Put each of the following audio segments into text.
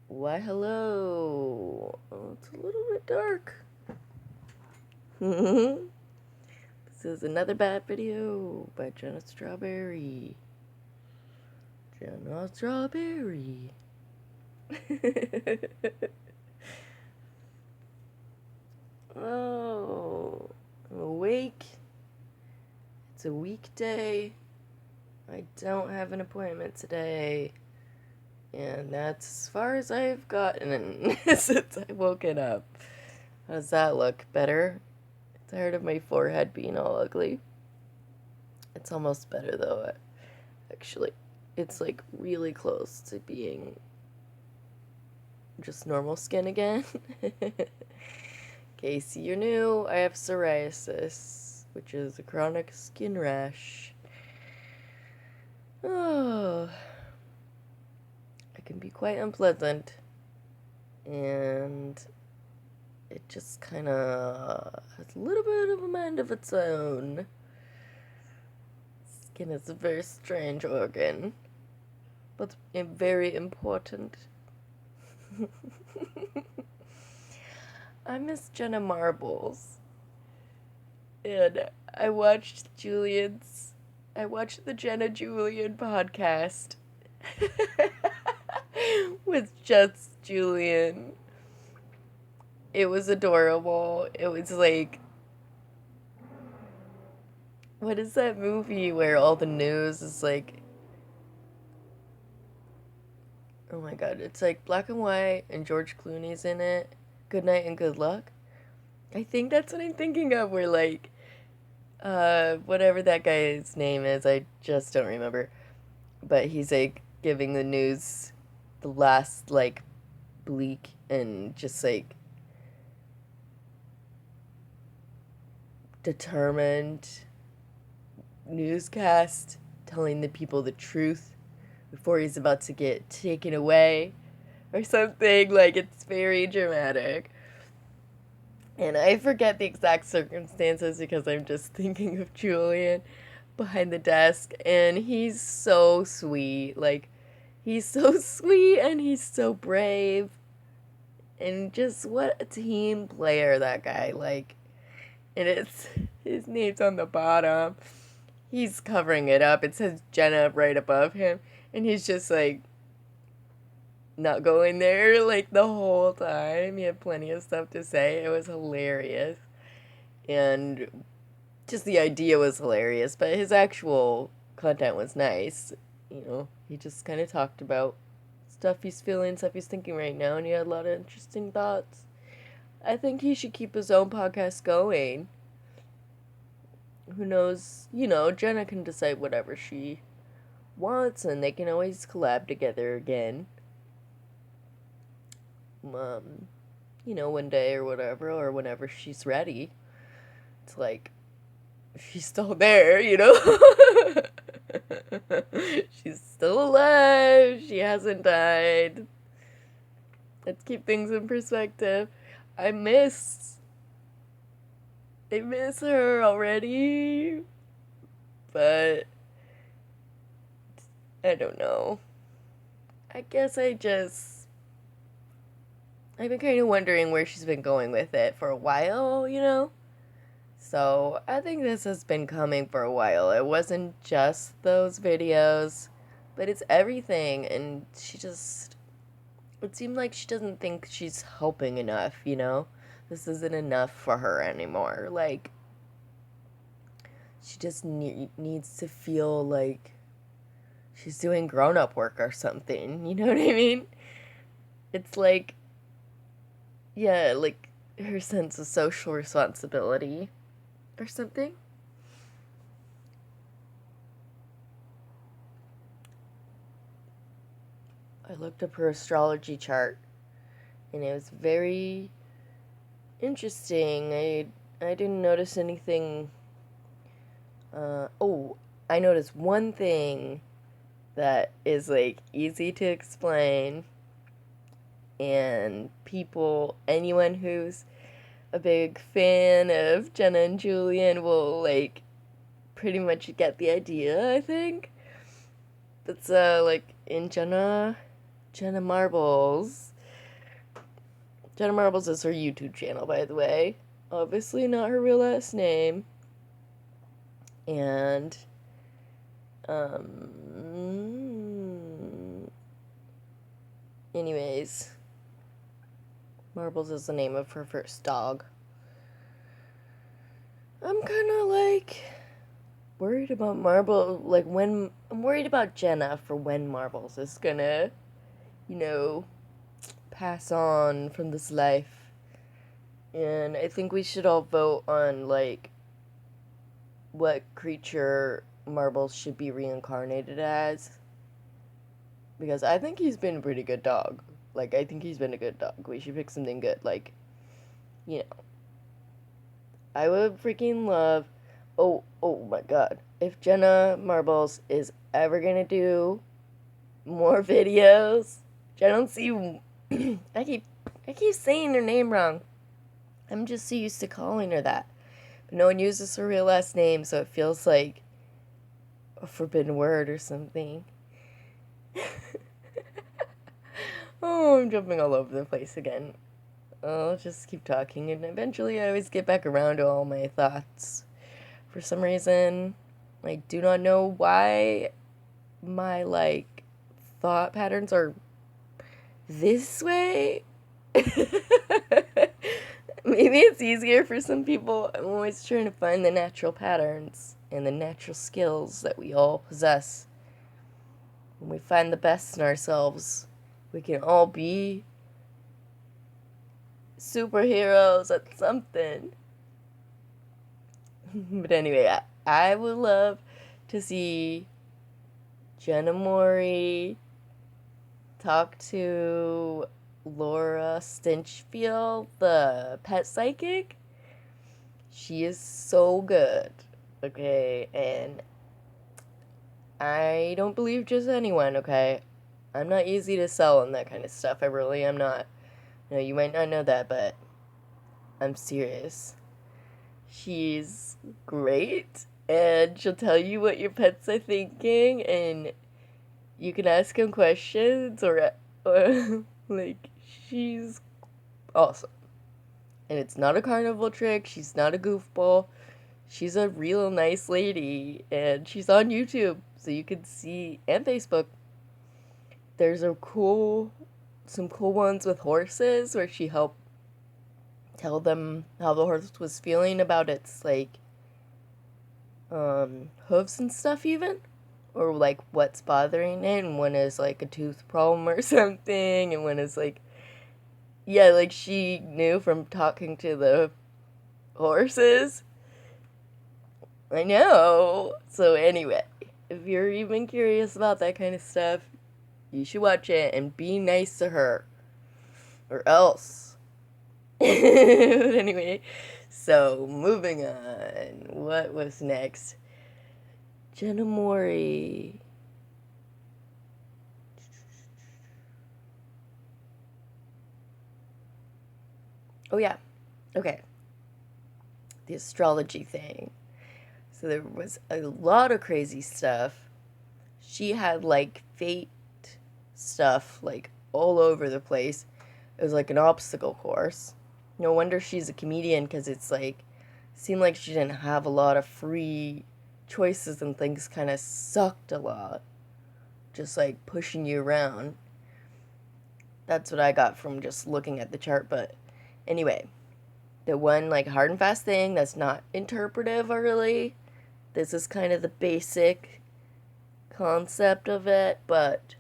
Why, hello. Oh, it's a little bit dark. This is another bad video by Jenna Strawberry. Jenna Strawberry. Oh, I'm awake. It's a weekday. I don't have an appointment today. And that's as far as I've gotten since I woken up. How does that look? Better? Tired of my forehead being all ugly. It's almost better though. Actually, it's like really close to being just normal skin again. In case you're new, I have psoriasis, which is a chronic skin rash. Oh, it can be quite unpleasant, and it just kind of has a little bit of a mind of its own. Skin is a very strange organ, but very important. I miss Jenna Marbles, and I watched the Jenna Julian podcast with just Julian. It was adorable. It was like, what is that movie where all the news is like, oh my god, it's like black and white and George Clooney's in it. Good night and good luck. I think that's what I'm thinking of, where like, whatever that guy's name is, I just don't remember. But he's like giving the news the last like bleak and just like determined newscast, telling the people the truth before he's about to get taken away or something. Like, it's very dramatic. And I forget the exact circumstances because I'm just thinking of Julian behind the desk, and he's so sweet. Like, he's so sweet and he's so brave. And just what a team player that guy. Like, and it's his name's on the bottom. He's covering it up. It says Jenna right above him, and he's just like not going there like the whole time. He had plenty of stuff to say. It was hilarious. And just the idea was hilarious, but his actual content was nice. You know, he just kind of talked about stuff he's feeling, stuff he's thinking right now, and he had a lot of interesting thoughts. I think he should keep his own podcast going. Who knows? You know, Jenna can decide whatever she wants, and they can always collab together again. You know, one day or whatever, or whenever she's ready. It's like, she's still there, you know? She's still alive. She hasn't died. Let's keep things in perspective. I miss her already. But I don't know. I guess I've been kind of wondering where she's been going with it for a while, you know? So I think this has been coming for a while. It wasn't just those videos, but it's everything. And it seemed like she doesn't think she's helping enough, you know? This isn't enough for her anymore. Like, she just needs to feel like she's doing grown-up work or something. You know what I mean? It's like, yeah, like her sense of social responsibility or something. I looked up her astrology chart, and it was very interesting. I didn't notice anything. I noticed one thing that is like easy to explain, and anyone who's a big fan of Jenna and Julian will like pretty much get the idea, I think. It's like in Jenna Marbles, Jenna Marbles is her YouTube channel, by the way. Obviously not her real last name. And, anyways, Marbles is the name of her first dog. I'm kind of like worried about Marble, like when I'm worried about Jenna for when Marbles is gonna, pass on from this life. And I think we should all vote on like what creature Marbles should be reincarnated as. Because I think he's been a pretty good dog. Like, I think he's been a good dog. We should pick something good. Like, I would freaking love. Oh my god. If Jenna Marbles is ever gonna do more videos, I don't see. I keep saying her name wrong. I'm just so used to calling her that. But no one uses her real last name, so it feels like a forbidden word or something. Oh, I'm jumping all over the place again. I'll just keep talking, and eventually I always get back around to all my thoughts. For some reason, I do not know why my, thought patterns are this way. Maybe it's easier for some people. I'm always trying to find the natural patterns and the natural skills that we all possess. When we find the best in ourselves, we can all be superheroes at something. But anyway, I would love to see Jenna Mori talk to Laura Stinchfield, the pet psychic. She is so good, okay? And I don't believe just anyone, okay? I'm not easy to sell on that kind of stuff. I really am not. You might not know that, but I'm serious. She's great, and she'll tell you what your pets are thinking, and you can ask them questions, or she's awesome. And it's not a carnival trick. She's not a goofball. She's a real nice lady, and she's on YouTube, so you can see, and Facebook. There's some cool ones with horses where she helped tell them how the horse was feeling about its, hooves and stuff even. Or, what's bothering it, and when is, a tooth problem or something, and when is, she knew from talking to the horses. I know. So, anyway, if you're even curious about that kind of stuff, you should watch it and be nice to her. Or else. But anyway, so moving on. What was next? Jenna Mori. Oh yeah. Okay. The astrology thing. So there was a lot of crazy stuff. She had fate stuff all over the place. It was an obstacle course. No wonder she's a comedian, because it's seemed like she didn't have a lot of free choices, and things kind of sucked a lot. Just pushing you around. That's what I got from just looking at the chart. But anyway, the one hard and fast thing that's not interpretive, or really, this is kind of the basic concept of it, but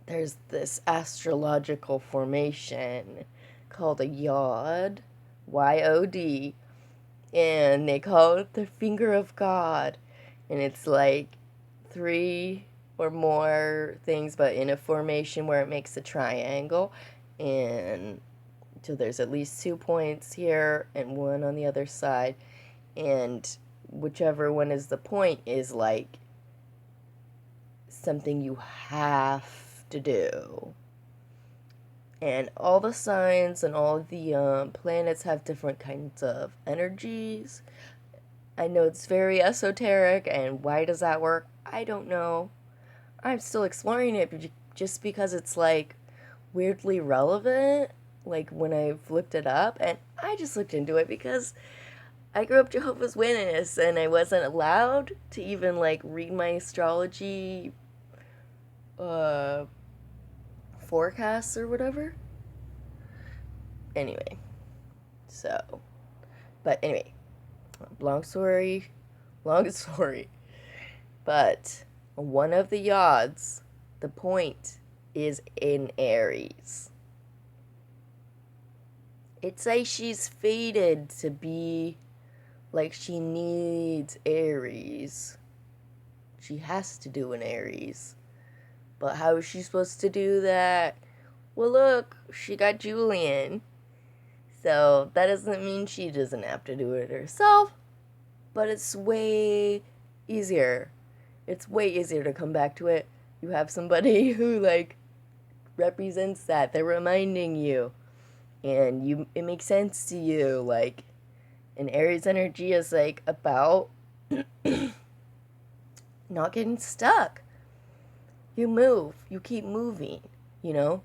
there's this astrological formation called a yod, Y-O-D, and they call it the finger of God, and it's 3 or more things, but in a formation where it makes a triangle, and so there's at least 2 points here and 1 on the other side, and whichever one is the point is something you have to do. And all the signs and all the planets have different kinds of energies. I know it's very esoteric, and why does that work? I don't know. I'm still exploring it just because it's weirdly relevant. like when I've looked it up, and I just looked into it because I grew up Jehovah's Witness and I wasn't allowed to even like read my astrology uh forecasts or whatever. Anyway, so but anyway, long story, long story. But one of the yods, the point is in Aries. It's like she's fated to be like she needs Aries. She has to do an Aries. But how is she supposed to do that? Well, look, she got Julian. So that doesn't mean she doesn't have to do it herself. But it's way easier. It's way easier to come back to it. You have somebody who, like, represents that. They're reminding you. And it makes sense to you. Like, an Aries energy is, like, about not getting stuck. You move. You keep moving, you know?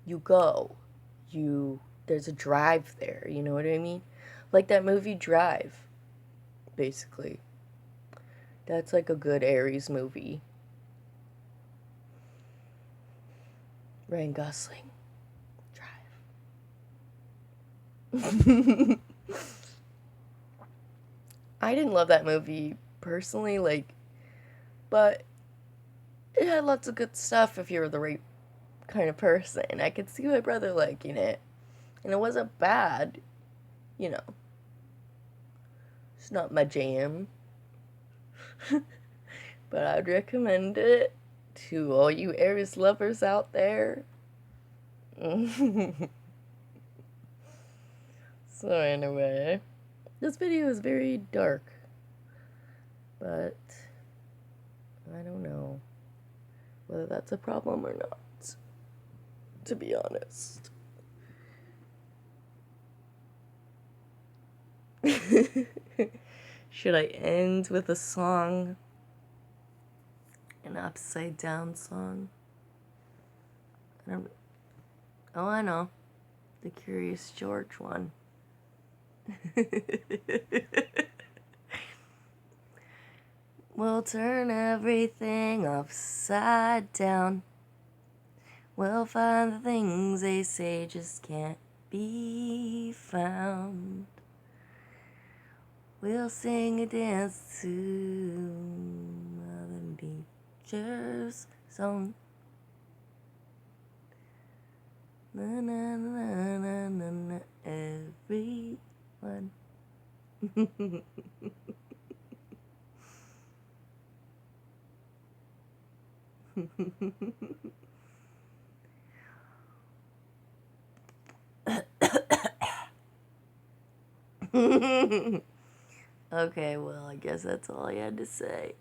You go. There's a drive there, you know what I mean? Like that movie Drive, basically. That's like a good Aries movie. Ryan Gosling. Drive. I didn't love that movie personally, like, but it had lots of good stuff if you were the right kind of person. I could see my brother liking it. And it wasn't bad, you know. It's not my jam. But I'd recommend it to all you Aries lovers out there. So anyway, this video is very dark. But I don't know whether that's a problem or not, to be honest. Should I end with a song? An upside down song? Oh, I know. The Curious George one. We'll turn everything upside down. We'll find the things they say just can't be found. We'll sing and dance to Mother Nature's song. Na na na na na na, everyone. Okay, well, I guess that's all I had to say.